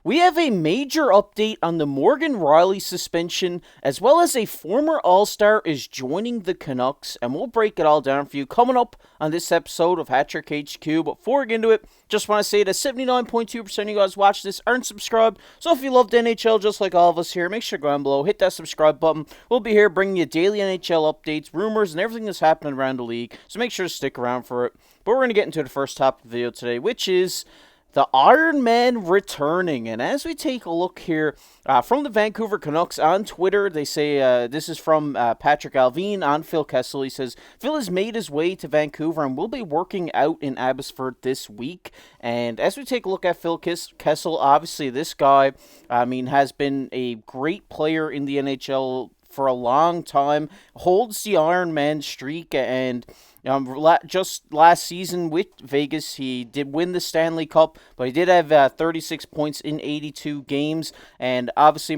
We have a major update on the Morgan Rielly suspension, as well as a former All-Star is joining the Canucks, and we'll break it all down for you coming up on this episode of Hattrick HQ. But before we get into it, just want to say that 79.2% of you guys watch this aren't subscribed, so if you love the NHL just like all of us here, make sure to go down below, hit that subscribe button. We'll be here bringing you daily NHL updates, rumors, and everything that's happening around the league, so make sure to stick around for it. But we're going to get into the first topic of the video today, which is the Iron Man returning. And as we take a look here from the Vancouver Canucks on Twitter, they say this is from Patrick Alvin on Phil Kessel. He says, Phil has made his way to Vancouver and will be working out in Abbotsford this week. And as we take a look at Phil Kessel, obviously this guy, has been a great player in the NHL for a long time, holds the Iron Man streak, and just last season with Vegas, he did win the Stanley Cup, but he did have 36 points in 82 games, and obviously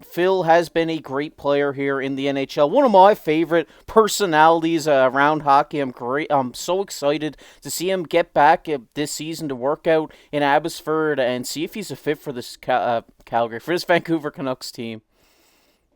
Phil has been a great player here in the NHL. One of my favorite personalities around hockey. I'm so excited to see him get back this season to work out in Abbotsford and see if he's a fit for this for this Vancouver Canucks team.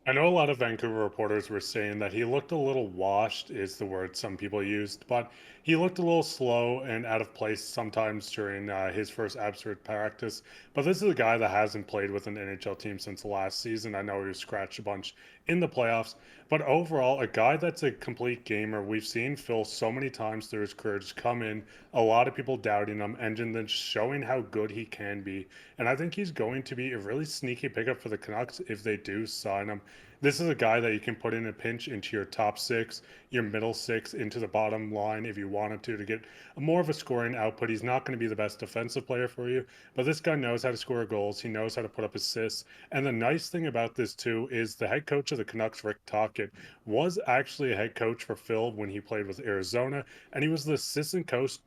I know a lot of Vancouver reporters were saying that he looked a little washed, is the word some people used, but he looked a little slow and out of place sometimes during his first Abbotsford practice. But this is a guy that hasn't played with an NHL team since last season. I know he was scratched a bunch in the playoffs, but overall, a guy that's a complete gamer. We've seen Phil so many times through his career just come in, a lot of people doubting him, and then just showing how good he can be. And I think he's going to be a really sneaky pickup for the Canucks if they do sign him. This is a guy that you can put in a pinch into your top six, your middle six, into the bottom line if you wanted to get more of a scoring output. He's not going to be the best defensive player for you, but this guy knows how to score goals. He knows how to put up assists. And the nice thing about this, too, is the head coach of the Canucks, Rick Tocchet, was actually a head coach for Phil when he played with Arizona, and he was the assistant coach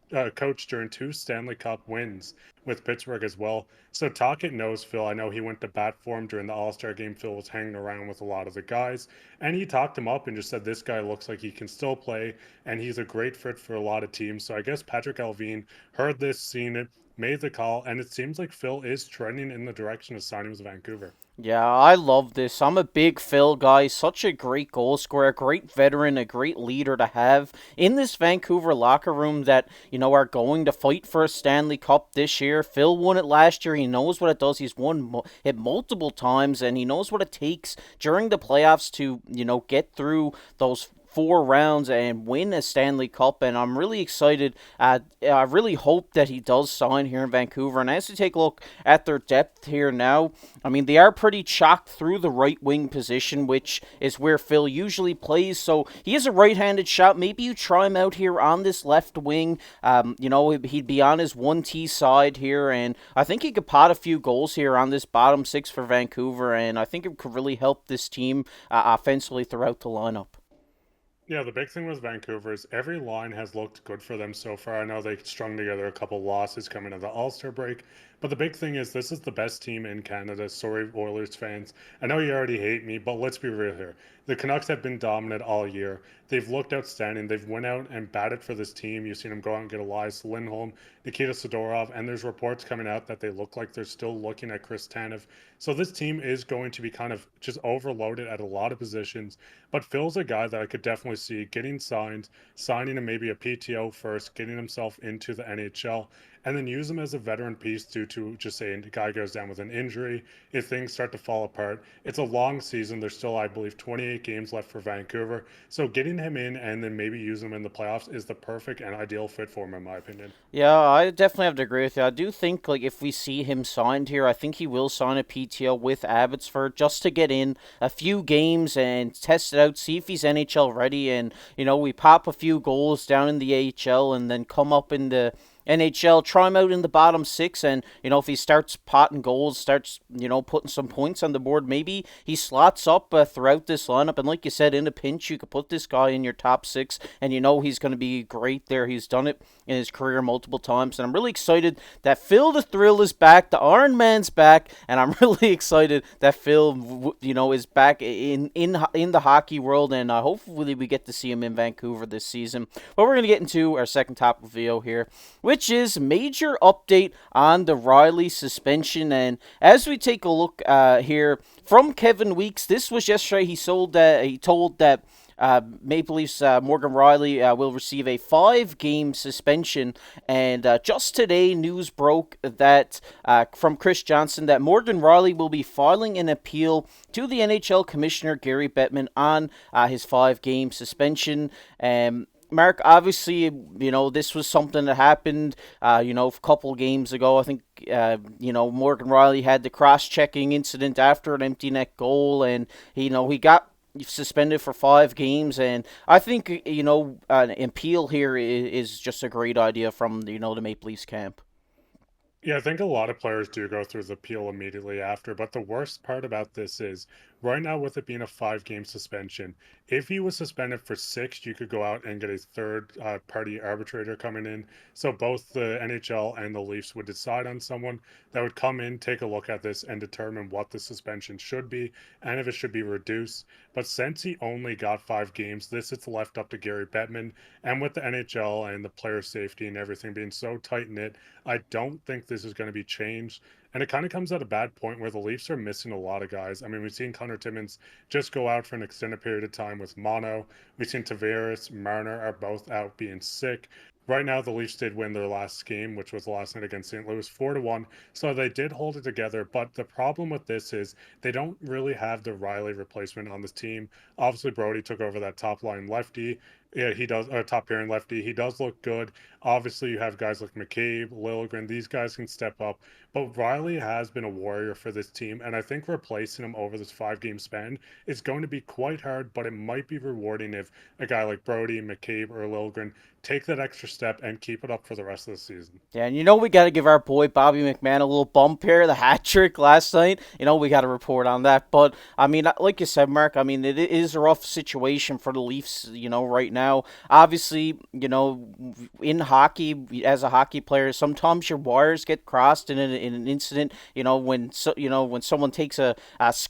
during two Stanley Cup wins with Pittsburgh as well. So Tocchet knows Phil. I know he went to bat for him during the All-Star game. Phil was hanging around with a lot of the guys, and he talked him up and just said this guy looks like he can still play, and he's a great fit for a lot of teams. So I guess Patrick Alvin heard this, seen it, made the call, and it seems like Phil is trending in the direction of signing with Vancouver. Yeah, I love this. I'm a big Phil guy. Such a great goal scorer, a great veteran, a great leader to have in this Vancouver locker room that, are going to fight for a Stanley Cup this year. Phil won it last year. He knows what it does. He's won it multiple times, and he knows what it takes during the playoffs to, get through those 4 rounds and win a Stanley Cup, and I'm really excited. I really hope that he does sign here in Vancouver. And as we take a look at their depth here now, they are pretty chalked through the right wing position, which is where Phil usually plays. So he is a right-handed shot. Maybe you try him out here on this left wing. He'd be on his 1T side here, and I think he could pot a few goals here on this bottom six for Vancouver, and I think it could really help this team offensively throughout the lineup. Yeah, the big thing with Vancouver is every line has looked good for them so far. I know they strung together a couple losses coming to the All-Star break, but the big thing is this is the best team in Canada. Sorry, Oilers fans. I know you already hate me, but let's be real here. The Canucks have been dominant all year. They've looked outstanding. They've went out and batted for this team. You've seen them go out and get Elias Lindholm, Nikita Sidorov, and there's reports coming out that they look like they're still looking at Chris Tanev. So this team is going to be kind of just overloaded at a lot of positions. But Phil's a guy that I could definitely see getting signed, signing him maybe a PTO first, getting himself into the NHL, and then use him as a veteran piece due to just say a guy goes down with an injury, if things start to fall apart. It's a long season. There's still, I believe, 28 games left for Vancouver. So getting him in and then maybe use him in the playoffs is the perfect and ideal fit for him, in my opinion. Yeah, I definitely have to agree with you. I do think if we see him signed here, I think he will sign a PTO with Abbotsford just to get in a few games and test it out, see if he's NHL ready, and we pop a few goals down in the AHL and then come up in the NHL, try him out in the bottom six, and if he starts potting goals, starts putting some points on the board, maybe he slots up throughout this lineup. And like you said, in a pinch, you could put this guy in your top six, and he's going to be great there. He's done it in his career multiple times, and I'm really excited that Phil the Thrill is back, the Iron Man's back, and I'm really excited that Phil, is back in the hockey world, and hopefully we get to see him in Vancouver this season. But we're going to get into our second topic video here, which which is major update on the Rielly suspension. And as we take a look here from Kevin Weeks, this was yesterday. He told that Maple Leafs Morgan Rielly will receive a 5-game suspension, and just today news broke that from Chris Johnson that Morgan Rielly will be filing an appeal to the NHL Commissioner Gary Bettman on his 5-game suspension. Mark, obviously, this was something that happened, a couple games ago. I think, Morgan Rielly had the cross-checking incident after an empty net goal, and, he got suspended for 5 games, and I think an appeal here is just a great idea from the Maple Leafs camp. Yeah, I think a lot of players do go through the appeal immediately after, but the worst part about this is right now, with it being a 5 game suspension, if he was suspended for six, you could go out and get a third party arbitrator coming in. So both the NHL and the Leafs would decide on someone that would come in, take a look at this, and determine what the suspension should be and if it should be reduced. But since he only got 5 games, this is left up to Gary Bettman. And with the NHL and the player safety and everything being so tight knit, I don't think this is going to be changed. And it kind of comes at a bad point where the Leafs are missing a lot of guys. I mean, we've seen Connor Timmins just go out for an extended period of time with mono. We've seen Tavares, Marner are both out being sick. Right now, the Leafs did win their last game, which was last night against St. Louis, 4-1. So they did hold it together. But the problem with this is they don't really have the Rielly replacement on this team. Obviously, Brody took over that top line lefty. Yeah, he does. Top pairing lefty. He does look good. Obviously, you have guys like McCabe, Liljegren. These guys can step up. But Rielly has been a warrior for this team, and I think replacing him over this 5 game span is going to be quite hard. But it might be rewarding if a guy like Brody, McCabe, or Liljegren take that extra step and keep it up for the rest of the season. Yeah, and we got to give our boy Bobby McMahon a little bump here. The hat trick last night. We got to report on that. But, I mean, like you said, Mark, I mean, it is a rough situation for the Leafs, right now. Obviously, in hockey, as a hockey player, sometimes your wires get crossed in an incident, when someone takes a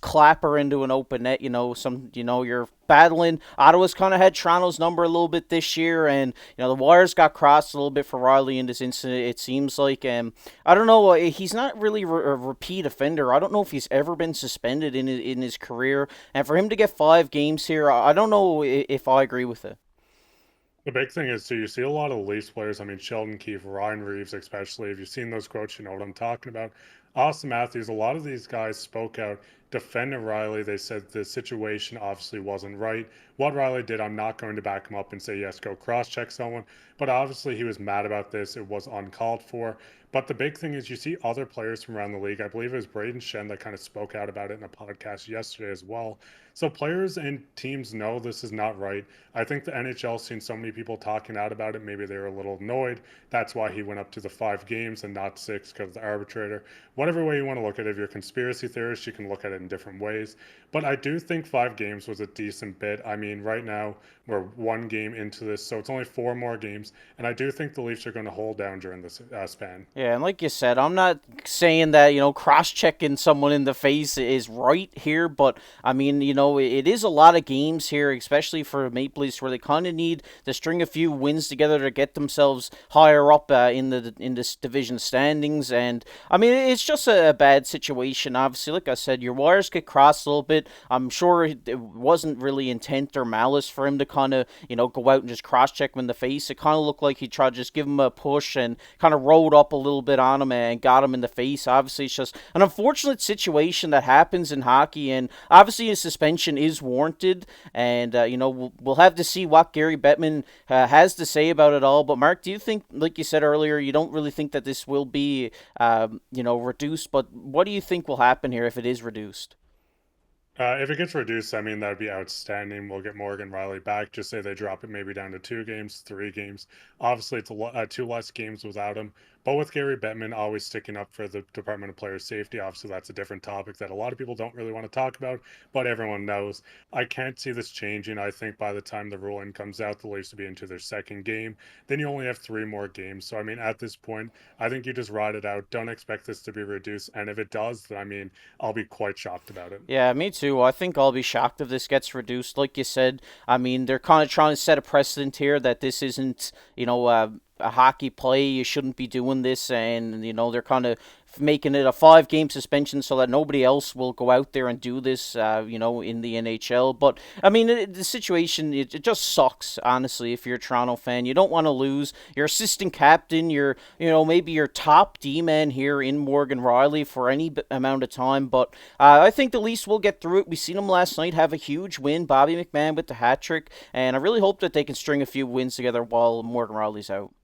clapper into an open net, you're battling. Ottawa's kind of had Toronto's number a little bit this year, and the wires got crossed a little bit for Rielly in this incident. It seems like, I don't know. He's not really a repeat offender. I don't know if he's ever been suspended in his career, and for him to get 5 games here, I don't know if I agree with it. The big thing is, too, you see a lot of Leafs players. I mean, Sheldon Keefe, Ryan Reeves, especially. If you've seen those quotes, you know what I'm talking about. Austin Matthews, a lot of these guys spoke out, defended Rielly. They said the situation obviously wasn't right. What Rielly did, I'm not going to back him up and say, yes, go cross check someone. But obviously, he was mad about this. It was uncalled for. But the big thing is, you see other players from around the league. I believe it was Braden Shen that kind of spoke out about it in a podcast yesterday as well. So players and teams know this is not right. I think the NHL seen so many people talking out about it. Maybe they were a little annoyed. That's why he went up to the 5 games and not six because of the arbitrator. Whatever way you want to look at it, if you're a conspiracy theorist, you can look at it in different ways. But I do think 5 games was a decent bit. I mean, right now we're 1 game into this, so it's only 4 more games. And I do think the Leafs are going to hold down during this span. Yeah, and like you said, I'm not saying that, cross-checking someone in the face is right here, but, I mean, it is a lot of games here, especially for Maple Leafs, where they kind of need to string a few wins together to get themselves higher up in this division standings, and, I mean, it's just a bad situation, obviously. Like I said, your wires get crossed a little bit. I'm sure it wasn't really intent or malice for him to kind of, go out and just cross-check him in the face. It kind of looked like he tried to just give him a push and kind of rode up a little bit on him and got him in the face. Obviously, it's just an unfortunate situation that happens in hockey, and obviously a suspension is warranted, and we'll have to see what Gary Bettman has to say about it all. But Mark, do you think, like you said earlier, you don't really think that this will be reduced, but what do you think will happen here if it is reduced? If it gets reduced, I mean, that'd be outstanding. We'll get Morgan Rielly back. Just say they drop it maybe down to 2 games, 3 games. Obviously, it's 2 less games without him. But with Gary Bettman always sticking up for the Department of Player Safety, obviously that's a different topic that a lot of people don't really want to talk about, but everyone knows. I can't see this changing. I think by the time the ruling comes out, the Leafs will be into their 2nd game. Then you only have 3 more games. So, I mean, at this point, I think you just ride it out. Don't expect this to be reduced. And if it does, then, I mean, I'll be quite shocked about it. Yeah, me too. I think I'll be shocked if this gets reduced. Like you said, I mean, they're kind of trying to set a precedent here that this isn't, a hockey play. You shouldn't be doing this, and they're kind of making it a 5-game suspension so that nobody else will go out there and do this, in the NHL. But I mean, the situation it just sucks, honestly. If you're a Toronto fan, you don't want to lose your assistant captain, maybe your top D man here in Morgan Rielly for any amount of time. But I think the Leafs will get through it. We seen them last night have a huge win, Bobby McMahon with the hat trick, and I really hope that they can string a few wins together while Morgan Rielly's out.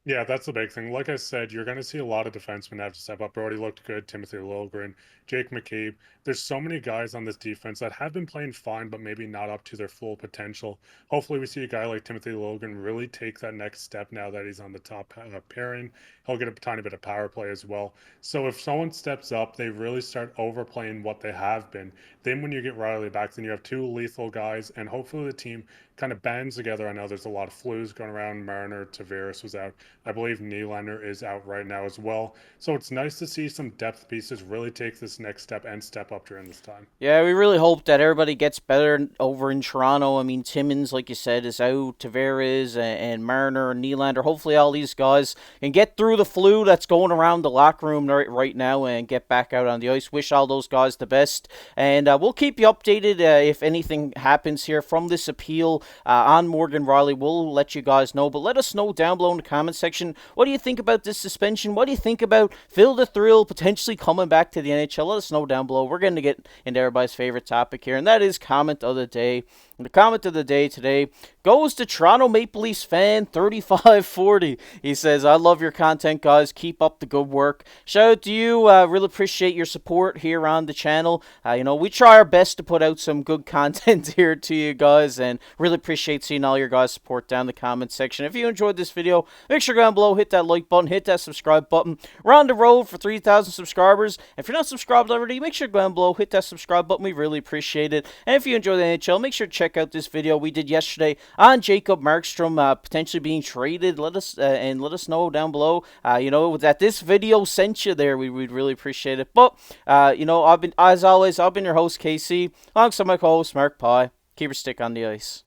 Yeah, that's the big thing. Like I said, you're going to see a lot of defensemen have to step up. Brody looked good. Timothy Liljegren, Jake McCabe. There's so many guys on this defense that have been playing fine, but maybe not up to their full potential. Hopefully, we see a guy like Timothy Liljegren really take that next step now that he's on the top pairing. He'll get a tiny bit of power play as well. So if someone steps up, they really start overplaying what they have been. Then when you get Rielly back, then you have two lethal guys, and hopefully the team kind of bands together. I know there's a lot of flus going around. Marner, Tavares was out. I believe Nylander is out right now as well. So it's nice to see some depth pieces really take this next step and step up during this time. Yeah, we really hope that everybody gets better over in Toronto. I mean, Timmins, like you said, is out. Tavares and Marner and Nylander. Hopefully all these guys can get through the flu that's going around the locker room right now and get back out on the ice. Wish all those guys the best. And we'll keep you updated if anything happens here from this appeal on Morgan Rielly. We'll let you guys know. But let us know down below in the comments section, what do you think about this suspension? What do you think about Phil the Thrill potentially coming back to the NHL? Let us know down below. We're going to get into everybody's favorite topic here, and that is comment of the day. And the comment of the day today goes to Toronto Maple Leafs fan 3540. He says, I love your content, guys. Keep up the good work. Shout out to you. Really appreciate your support here on the channel. We try our best to put out some good content here to you guys, and really appreciate seeing all your guys' support down in the comment section. If you enjoyed this video, make sure to go down below, hit that like button, hit that subscribe button. We're on the road for 3,000 subscribers. If you're not subscribed already, make sure to go down below, hit that subscribe button. We really appreciate it. And if you enjoy the NHL, make sure to check out this video we did yesterday on Jacob Markstrom potentially being traded. Let us know down below. That this video sent you there. We'd really appreciate it. But I've been your host KC, alongside my co-host Mark Pye. Keep your stick on the ice.